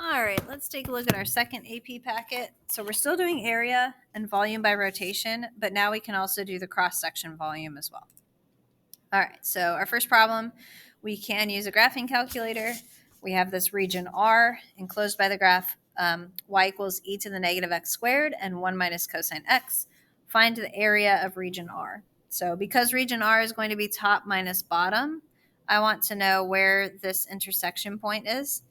All right, let's take a look at our second AP packet. So we're still doing area and volume by rotation, but now we can also do the cross-section volume as well. All right, so our first problem, we can use a graphing calculator. We have this region R enclosed by the graph y equals e to the negative x squared and 1 minus cosine x. Find the area of region R. So because region R is going to be top minus bottom, I want to know where this intersection point is.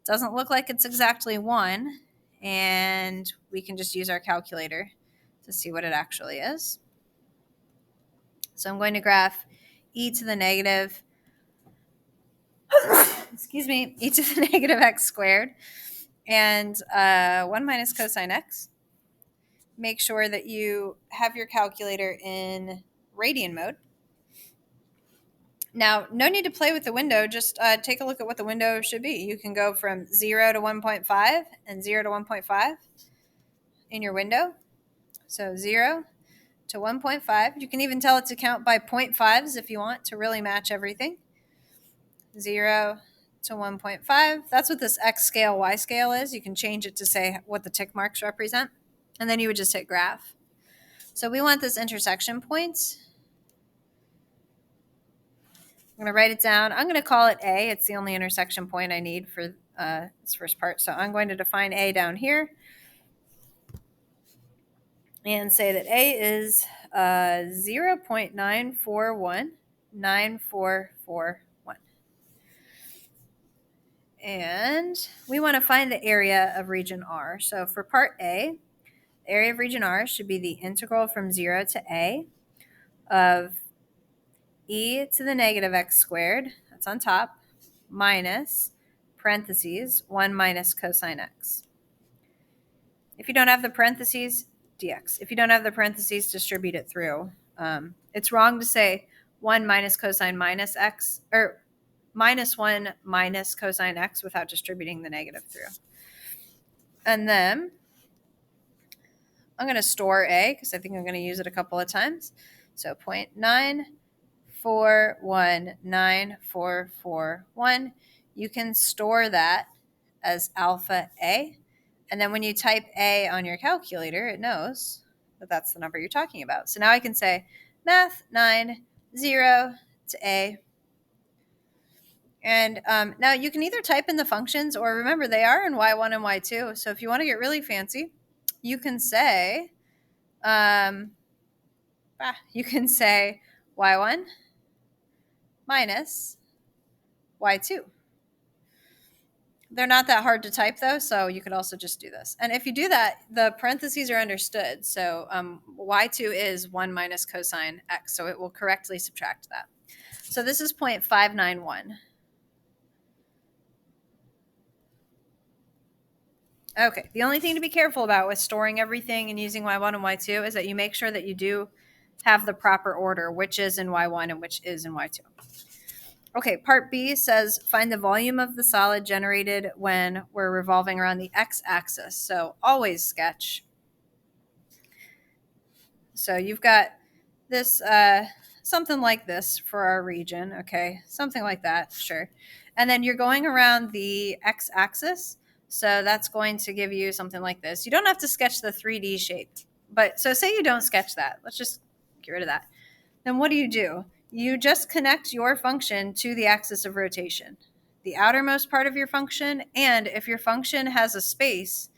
Doesn't look like it's exactly 1, and we can just use our calculator to see what it actually is. So I'm going to graph e to the negative, e to the negative x squared and 1 minus cosine x. Make sure that you have your calculator in radian mode. Now, no need to play with the window. Just take a look at what the window should be. You can go from 0 to 1.5 and 0 to 1.5 in your window. So 0 to 1.5. You can even tell it to count by 0.5s if you want to really match everything. 0 to 1.5. That's what this X scale, Y scale is. You can change it to say what the tick marks represent. And then you would just hit graph. So we want this intersection point. I'm going to write it down. I'm going to call it A. It's the only intersection point I need for this first part. So I'm going to define A down here and say that A is 0.9419441. And we want to find the area of region R. So for part A, the area of region R should be the integral from 0 to A of e to the negative x squared, that's on top, minus parentheses 1 minus cosine x. If you don't have the parentheses, dx. If you don't have the parentheses, distribute it through. It's wrong to say 1 minus cosine minus x, or minus 1 minus cosine x without distributing the negative through. And then I'm going to store A because I think I'm going to use it a couple of times. So 0.941941. You can store that as alpha A. And then when you type A on your calculator, it knows that that's the number you're talking about. So now I can say math 9, 0 to A. And now you can either type in the functions, or remember they are in y1 and y2. So if you want to get really fancy, you can say y1 minus y2. They're not that hard to type though, so you could also just do this. And if you do that, the parentheses are understood. So y2 is 1 minus cosine x, so it will correctly subtract that. So this is 0.591. Okay, the only thing to be careful about with storing everything and using y1 and y2 is that you make sure that you do have the proper order, which is in y1 and which is in y2. Okay, part B says find the volume of the solid generated when we're revolving around the x-axis. So always sketch. So you've got this, something like this for our region, okay? Something like that, sure. And then you're going around the x-axis. So that's going to give you something like this. You don't have to sketch the 3D shape. But so say you don't sketch that. Let's just get rid of that. Then what do? You just connect your function to the axis of rotation, the outermost part of your function. And if your function has a space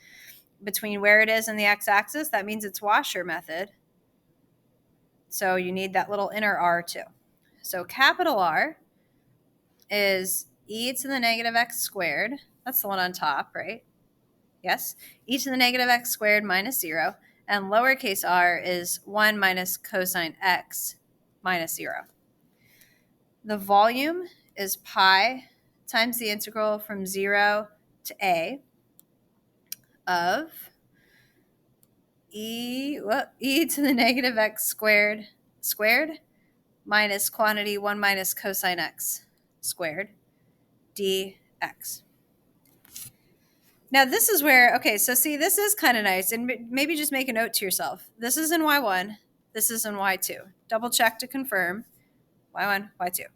between where it is and the x-axis, that means it's washer method. So you need that little inner r too. So capital R is e to the negative x squared. That's the one on top, right? Yes. E to the negative x squared minus 0. And lowercase r is 1 minus cosine x minus 0. The volume is pi times the integral from 0 to a of e to the negative x squared minus quantity 1 minus cosine x squared dx. Now this is where, okay, so see, this is kind of nice. And maybe just make a note to yourself. This is in y1. This is in y2. Double check to confirm. y1, y2.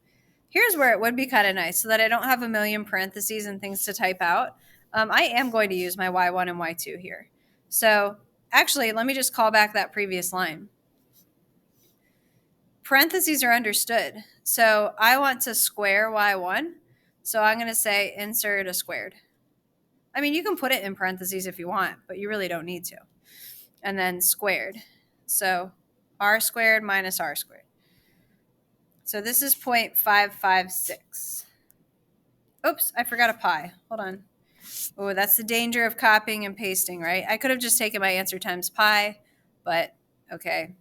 Here's where it would be kind of nice so that I don't have a million parentheses and things to type out. I am going to use my y1 and y2 here. So actually, let me just call back that previous line. Parentheses are understood. So I want to square y1. So I'm going to say insert a squared. I mean, you can put it in parentheses if you want, but you really don't need to. And then squared. So r squared minus r squared. So this is 0.556. Oops, I forgot a pi. Hold on. Oh, that's the danger of copying and pasting, right? I could have just taken my answer times pi, but okay.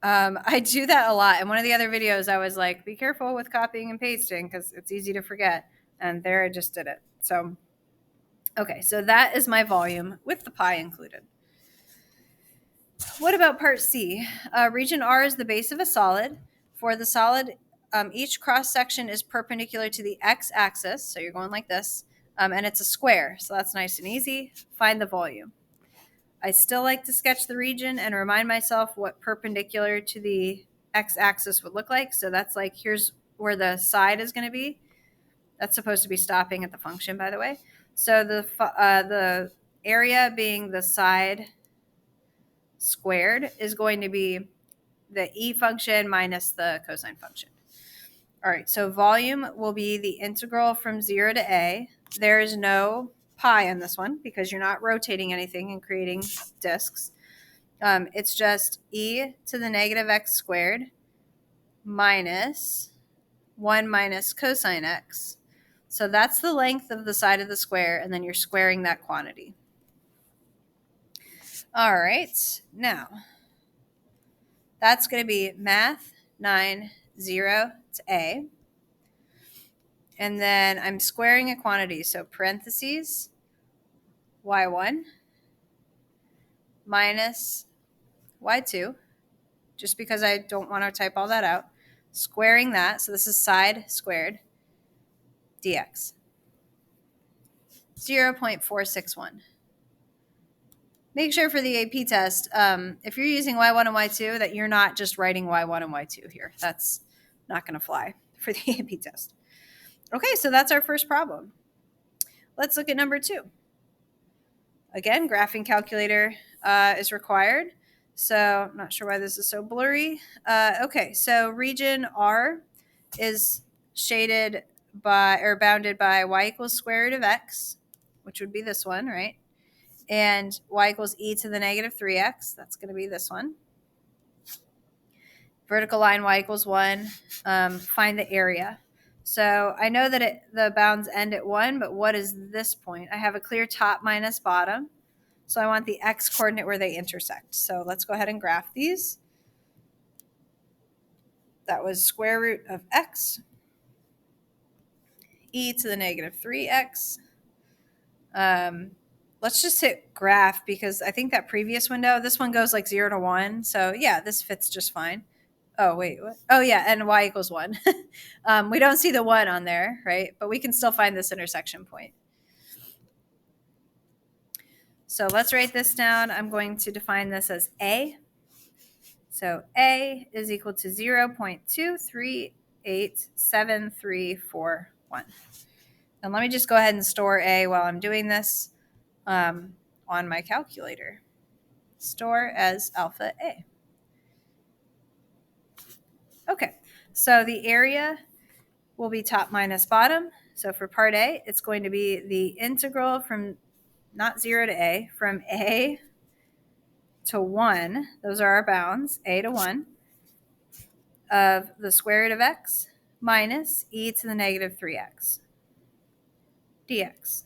I do that a lot. In one of the other videos, I was like, be careful with copying and pasting because it's easy to forget. And there I just did it. So, okay, so that is my volume with the pi included. What about part C? Region R is the base of a solid. For the solid, each cross section is perpendicular to the x-axis. So you're going like this. And it's a square. So that's nice and easy. Find the volume. I still like to sketch the region and remind myself what perpendicular to the x-axis would look like. So that's like, here's where the side is going to be. That's supposed to be stopping at the function, by the way. So the area being the side squared is going to be the e function minus the cosine function. All right, so volume will be the integral from 0 to a. There is no pi on this one because you're not rotating anything and creating disks. It's just e to the negative x squared minus 1 minus cosine x. So that's the length of the side of the square, and then you're squaring that quantity. All right, now that's going to be math 9, 0 to a. And then I'm squaring a quantity, so parentheses y1 minus y2, just because I don't want to type all that out, squaring that, so this is side squared, dx, 0.461. Make sure for the AP test, if you're using y1 and y2, that you're not just writing y1 and y2 here. That's not going to fly for the AP test. Okay, so that's our first problem. Let's look at number 2. Again, graphing calculator is required. So I'm not sure why this is so blurry. Okay, so region R is shaded by or bounded by y equals square root of x, which would be this one, right? And y equals e to the negative 3x. That's going to be this one. Vertical line y equals 1. Find the area. So I know that the bounds end at 1, but what is this point? I have a clear top minus bottom. So I want the x coordinate where they intersect. So let's go ahead and graph these. That was square root of x, e to the negative 3x. Let's just hit graph because I think that previous window, this one goes like 0 to 1. So yeah, this fits just fine. Oh, wait, what? Oh yeah, and y equals 1. We don't see the 1 on there, right? But we can still find this intersection point. So let's write this down. I'm going to define this as A. So A is equal to 0.2387341. And let me just go ahead and store A while I'm doing this on my calculator. Store as alpha A. Okay, so the area will be top minus bottom. So for part A, it's going to be the integral from not 0 to A, from A to 1, those are our bounds, a to 1, of the square root of x minus e to the negative 3x dx.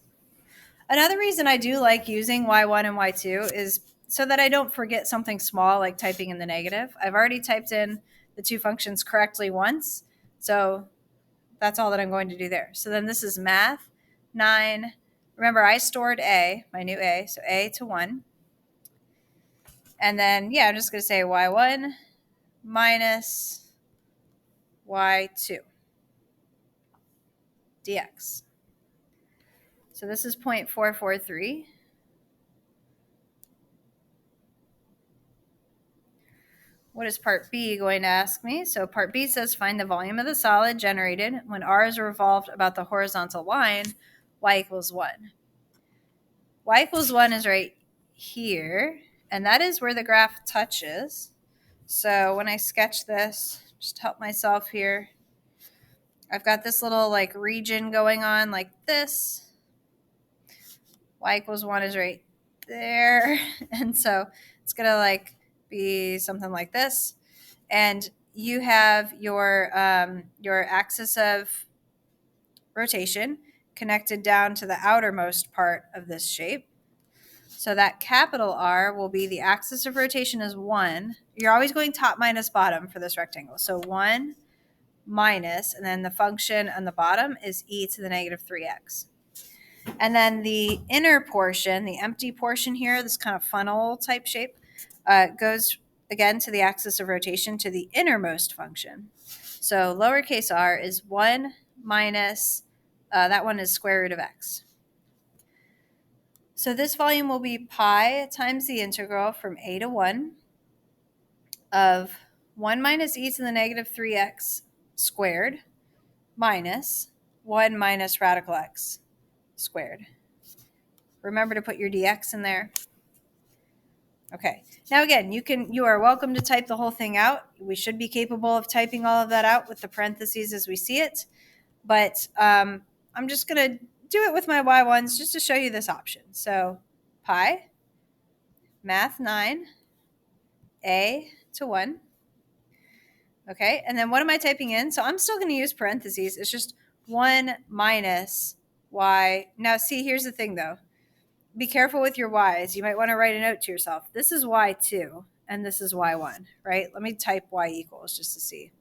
Another reason I do like using y1 and y2 is so that I don't forget something small like typing in the negative. I've already typed in the two functions correctly once, so that's all that I'm going to do there. So then this is math 9. Remember, I stored a, my new a, so a to 1. And then, yeah, I'm just going to say y1 minus y2 dx. So this is 0.443. what is part B going to ask me? So part B says find the volume of the solid generated when r is revolved about the horizontal line, y equals 1. Y equals 1 is right here, and that is where the graph touches. So when I sketch this, just help myself here, I've got this little like region going on like this. Y equals 1 is right there. And so it's going to like be something like this. And you have your axis of rotation connected down to the outermost part of this shape. So that capital R will be the axis of rotation is 1. You're always going top minus bottom for this rectangle. So 1 minus, and then the function on the bottom is e to the negative 3x. And then the inner portion, the empty portion here, this kind of funnel type shape, goes again to the axis of rotation to the innermost function. So lowercase r is 1 minus, that one is square root of x. So this volume will be pi times the integral from a to 1 of 1 minus e to the negative 3x squared minus 1 minus radical x squared. Remember to put your dx in there. Okay. Now again, you are welcome to type the whole thing out. We should be capable of typing all of that out with the parentheses as we see it. But I'm just going to do it with my y1s just to show you this option. So pi, math 9, a to 1. Okay, and then what am I typing in? So I'm still going to use parentheses. It's just 1 minus y. Now see, here's the thing though. Be careful with your y's. You might want to write a note to yourself. This is y2 and this is y1, right? Let me type y equals just to see.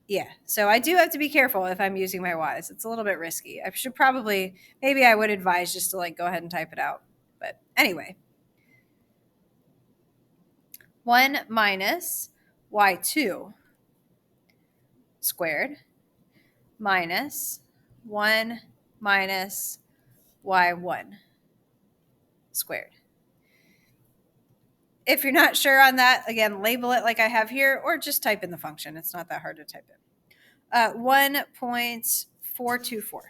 Yeah, so I do have to be careful if I'm using my y's. It's a little bit risky. I should probably, maybe I would advise just to like go ahead and type it out. But anyway, 1 minus y2 squared minus 1 minus y1 squared. If you're not sure on that, again, label it like I have here, or just type in the function. It's not that hard to type in. 1.424. All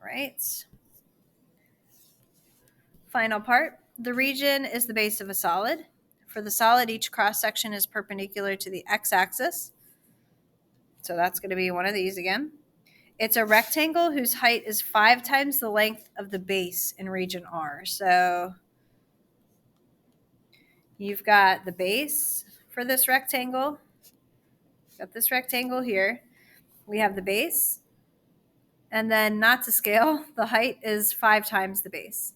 right. Final part. The region is the base of a solid. For the solid, each cross section is perpendicular to the x-axis. So that's going to be one of these again. It's a rectangle whose height is 5 times the length of the base in region R. So you've got the base for this rectangle. Got this rectangle here. We have the base. And then not to scale, the height is 5 times the base.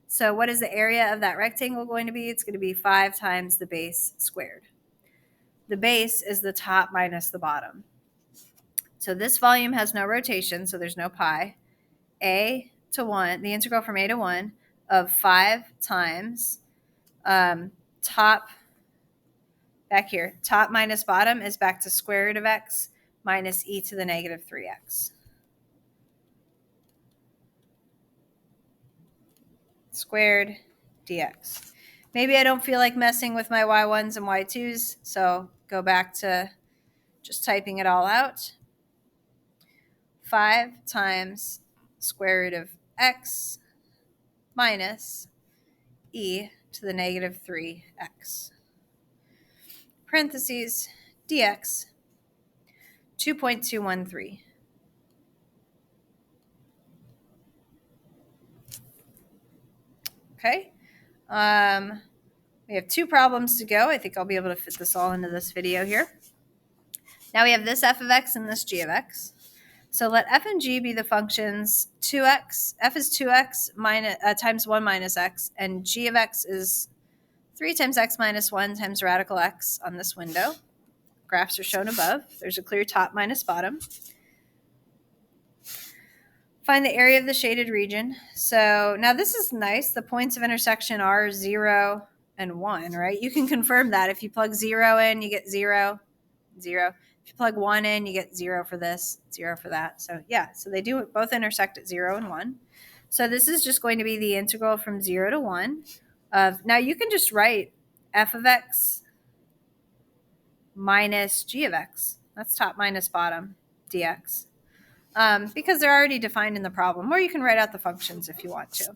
So what is the area of that rectangle going to be? It's going to be 5 times the base squared. The base is the top minus the bottom. So this volume has no rotation, so there's no pi. A to 1, the integral from a to 1 of 5 times top, back here, top minus bottom is back to square root of x minus e to the negative 3x. Squared dx. Maybe I don't feel like messing with my y1s and y2s, so go back to just typing it all out. 5 times square root of x minus e to the negative 3x. Parentheses, dx, 2.213. Okay. We have 2 problems to go. I think I'll be able to fit this all into this video here. Now we have this f of x and this g of x. So let f and g be the functions 2x. F is 2x minus, times 1 minus x, and g of x is 3 times x minus 1 times radical x on this window. Graphs are shown above. There's a clear top minus bottom. Find the area of the shaded region. So now this is nice. The points of intersection are 0 and 1, right? You can confirm that. If you plug 0 in, you get 0, 0. If you plug 1 in, you get 0 for this, 0 for that. So yeah, so they do both intersect at 0 and 1. So this is just going to be the integral from 0 to 1 of, now you can just write f of x minus g of x. That's top minus bottom dx. Because they're already defined in the problem. Or you can write out the functions if you want to.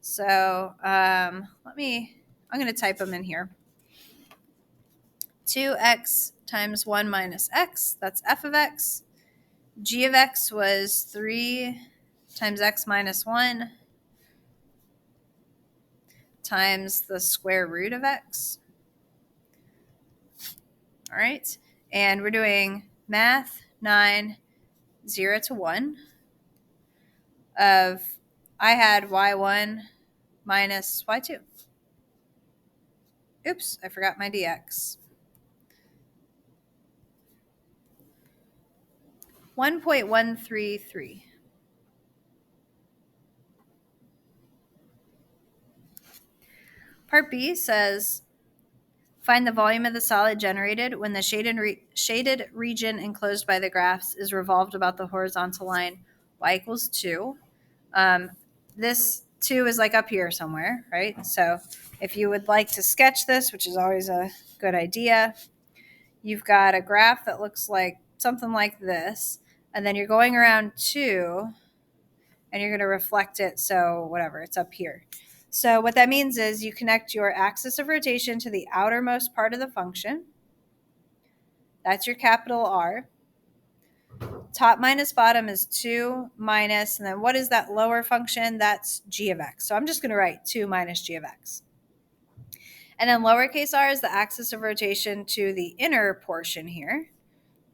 So I'm going to type them in here. 2x times 1 minus x, that's f of x. G of x was 3 times x minus 1 times the square root of x. All right. And we're doing math 9, 0 to 1 of, I had y1 minus y2. Oops, I forgot my dx. 1.133. Part B says, find the volume of the solid generated when the shaded region enclosed by the graphs is revolved about the horizontal line y equals 2. This 2 is like up here somewhere, right? So if you would like to sketch this, which is always a good idea, you've got a graph that looks like something like this, and then you're going around 2, and you're going to reflect it, so whatever, it's up here. So what that means is you connect your axis of rotation to the outermost part of the function. That's your capital R. Top minus bottom is 2 minus, and then what is that lower function? That's g of x. So I'm just going to write 2 minus g of x. And then lowercase r is the axis of rotation to the inner portion here.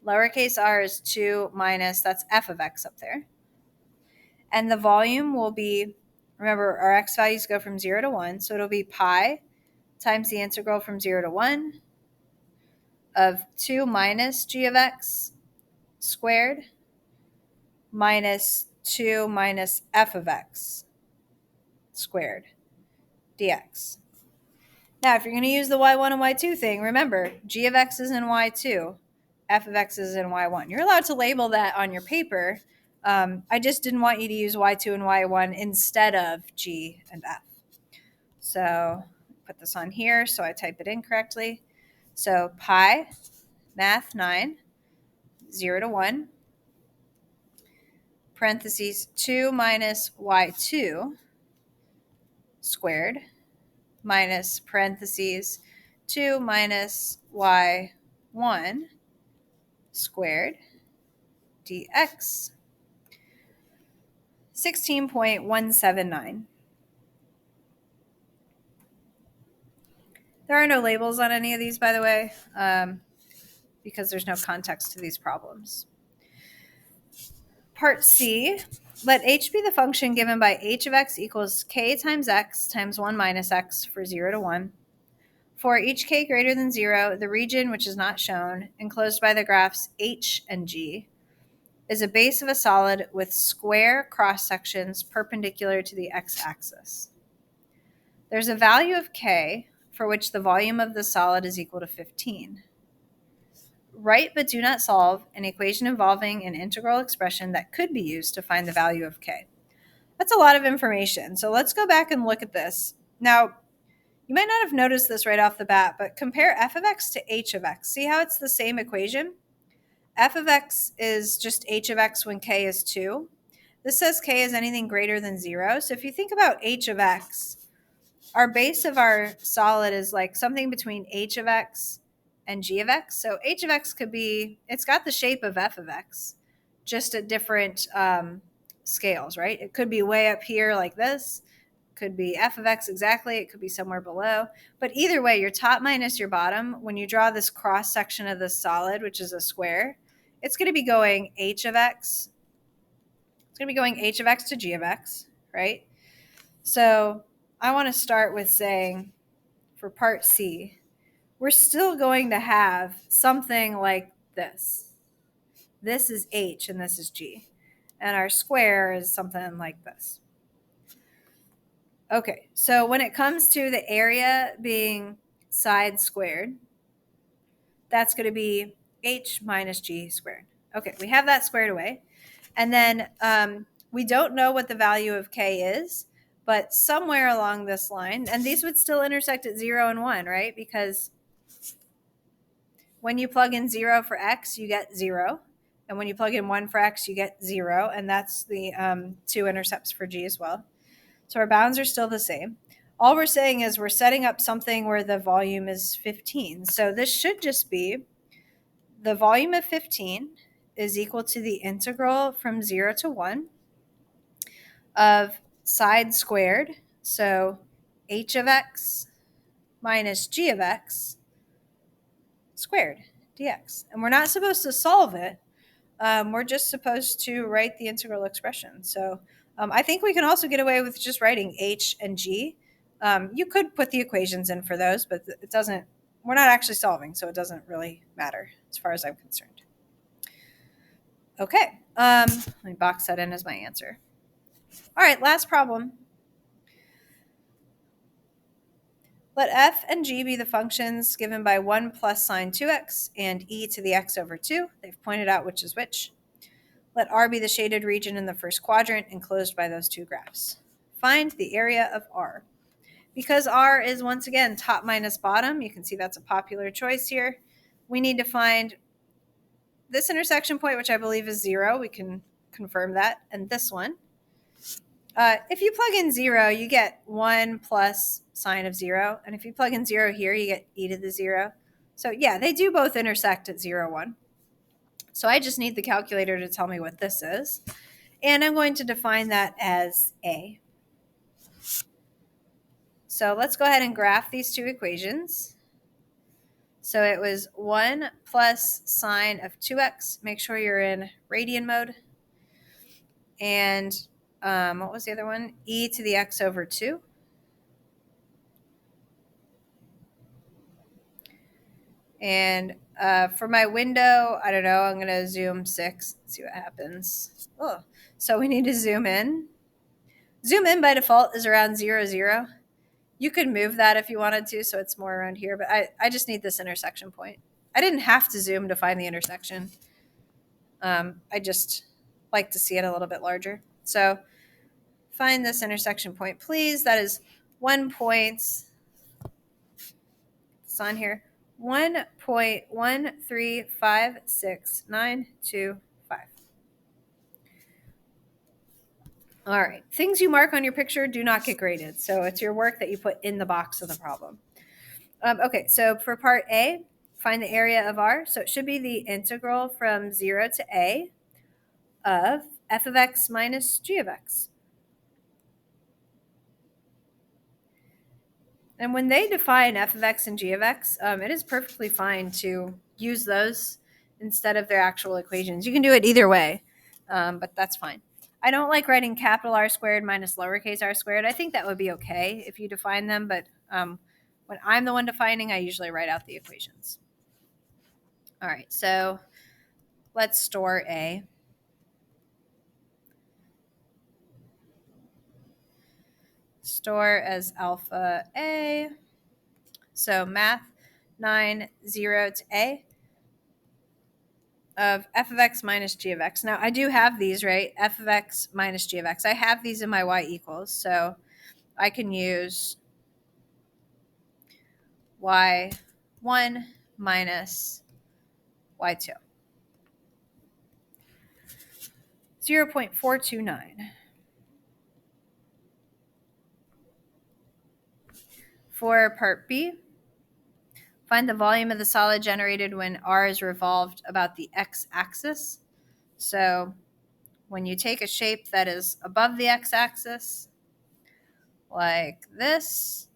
Lowercase r is 2 minus, that's f of x up there. And the volume will be, remember, our x values go from 0 to 1, so it'll be pi times the integral from 0 to 1 of 2 minus g of x squared minus 2 minus f of x squared dx. Now, if you're going to use the y1 and y2 thing, remember, g of x is in y2, f of x is in y1. You're allowed to label that on your paper. I just didn't want you to use y2 and y1 instead of g and f. So put this on here so I type it in correctly. So pi, math 9, 0 to 1, parentheses 2 minus y2 squared minus parentheses 2 minus y1 squared dx. 16.179. There are no labels on any of these, by the way, because there's no context to these problems. Part C, let h be the function given by h of x equals k times x times 1 minus x for 0 to 1. For each k greater than 0, the region, which is not shown, enclosed by the graphs h and g, is a base of a solid with square cross-sections perpendicular to the x-axis. There's a value of k for which the volume of the solid is equal to 15. Write but do not solve an equation involving an integral expression that could be used to find the value of k. That's a lot of information. So let's go back and look at this. Now, you might not have noticed this right off the bat, but compare f of x to h of x. See how it's the same equation? F of x is just h of x when k is 2. This says k is anything greater than 0. So if you think about h of x, our base of our solid is like something between h of x and g of x. So h of x could be, it's got the shape of f of x, just at different scales, right? It could be way up here like this. Could be f of x exactly. It could be somewhere below. But either way, your top minus your bottom, when you draw this cross section of the solid, which is a square, it's going to be going h of x. It's going to be going h of x to g of x, right? So I want to start with saying for part C, we're still going to have something like this. This is h and this is g. And our square is something like this. Okay, so when it comes to the area being side squared, that's going to be h minus g squared. Okay, we have that squared away. And then We don't know what the value of k is, but somewhere along this line, and these would still intersect at 0 and 1, right? Because when you plug in 0 for x, you get 0. And when you plug in 1 for x, you get 0. And that's the 2 intercepts for g as well. So our bounds are still the same. All we're saying is we're setting up something where the volume is 15. So this should just be the volume of 15 is equal to the integral from 0 to 1 of side squared. So h of x minus g of x squared dx. And we're not supposed to solve it. We're just supposed to write the integral expression. So I think we can also get away with just writing h and g. You could put the equations in for those, but it doesn't, we're not actually solving, so it doesn't really matter as far as I'm concerned. Okay, let me box that in as my answer. All right, last problem. Let f and g be the functions given by 1 plus sine 2x and e to the x over 2. They've pointed out which is which. Let R be the shaded region in the first quadrant enclosed by those two graphs. Find the area of R. Because R is, once again, top minus bottom, you can see that's a popular choice here. We need to find this intersection point, which I believe is 0. We can confirm that. And this one. If you plug in 0, you get 1 plus sine of 0. And if you plug in 0 here, you get e to the 0. So yeah, they do both intersect at 0, 1. So I just need the calculator to tell me what this is. And I'm going to define that as A. So let's go ahead and graph these two equations. So it was 1 plus sine of 2x. Make sure you're in radian mode. And what was the other one? E to the x over 2. And for my window, I don't know, I'm going to zoom 6, see what happens. Oh, so we need to zoom in. Zoom in by default is around 0, 0. You could move that if you wanted to, so it's more around here, but I just need this intersection point. I didn't have to zoom to find the intersection. I just like to see it a little bit larger. So find this intersection point, please. That is 1 point, it's on here, 1.1356925. All right, things you mark on your picture do not get graded. So it's your work that you put in the box of the problem. Okay, so for part A, find the area of R. So it should be the integral from 0 to A of f of x minus g of x. And when they define f of x and g of x, it is perfectly fine to use those instead of their actual equations. You can do it either way, but that's fine. I don't like writing capital R squared minus lowercase r squared. I think that would be okay if you define them, but when I'm the one defining, I usually write out the equations. All right, so let's store A. Store as alpha A. So math 9, 0 to A of f of x minus g of x. Now I do have these, right? F of x minus g of x. I have these in my y equals. So I can use y1 minus y2. 0.429. For part B, find the volume of the solid generated when R is revolved about the x-axis. So when you take a shape that is above the x-axis, like this,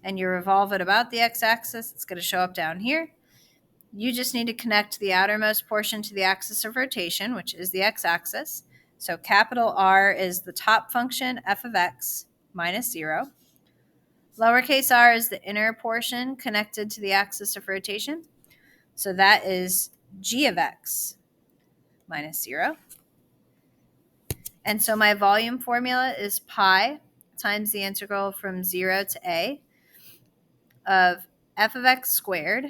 and you revolve it about the x-axis, it's going to show up down here. You just need to connect the outermost portion to the axis of rotation, which is the x-axis. So capital R is the top function, f of x minus 0. Lowercase r is the inner portion connected to the axis of rotation. So that is g of x minus 0. And so my volume formula is pi times the integral from 0 to a of f of x squared,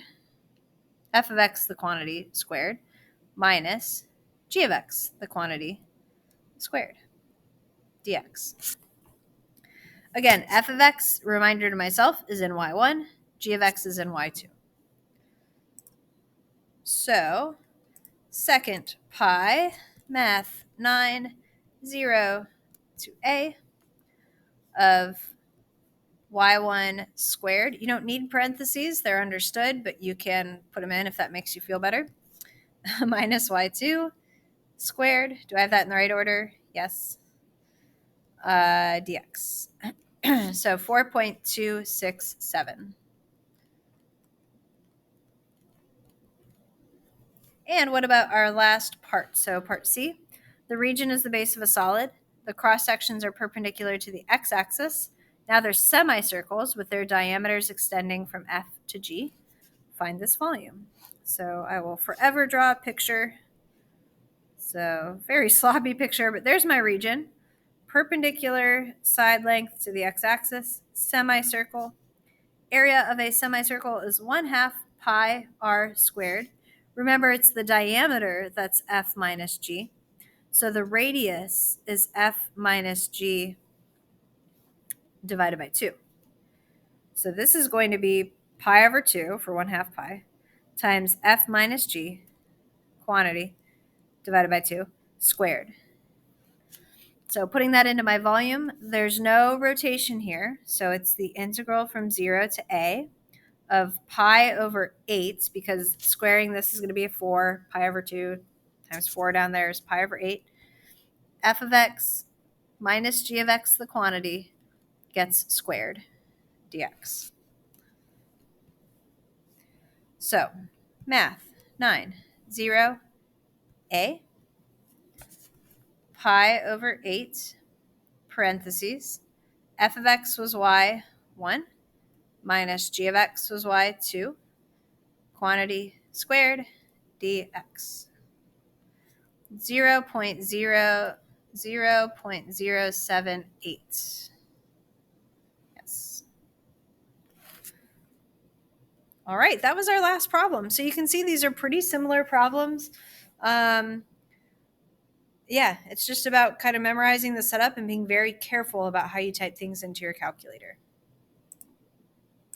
f of x, the quantity, squared, minus g of x, the quantity, squared. dx. Again, f of x, reminder to myself, is in y1. G of x is in y2. So, second pi, math 9, 0 to a of y1 squared. You don't need parentheses. They're understood, but you can put them in if that makes you feel better. Minus y2 squared. Do I have that in the right order? Yes. Dx. So 4.267. And what about our last part? So part C, the region is the base of a solid. The cross sections are perpendicular to the x-axis. Now they're semicircles with their diameters extending from F to G. Find this volume. So I will forever draw a picture. So very sloppy picture, but there's my region. Perpendicular side length to the x-axis, semicircle. Area of a semicircle is 1/2 pi r squared. Remember, it's the diameter that's F minus G. So the radius is F minus G divided by 2. So this is going to be pi over 2 for 1/2 pi times F minus G, quantity, divided by 2, squared. So putting that into my volume, there's no rotation here. So it's the integral from 0 to a of pi over 8, because squaring this is going to be a 4. Pi over 2 times 4 down there is pi over 8. F of x minus g of x, the quantity, gets squared dx. So math 9, 0, a, pi over 8, parentheses, f of x was y, 1, minus g of x was y, 2, quantity squared dx. 0.078. Yes. All right, that was our last problem. So you can see these are pretty similar problems. Yeah, it's just about kind of memorizing the setup and being very careful about how you type things into your calculator.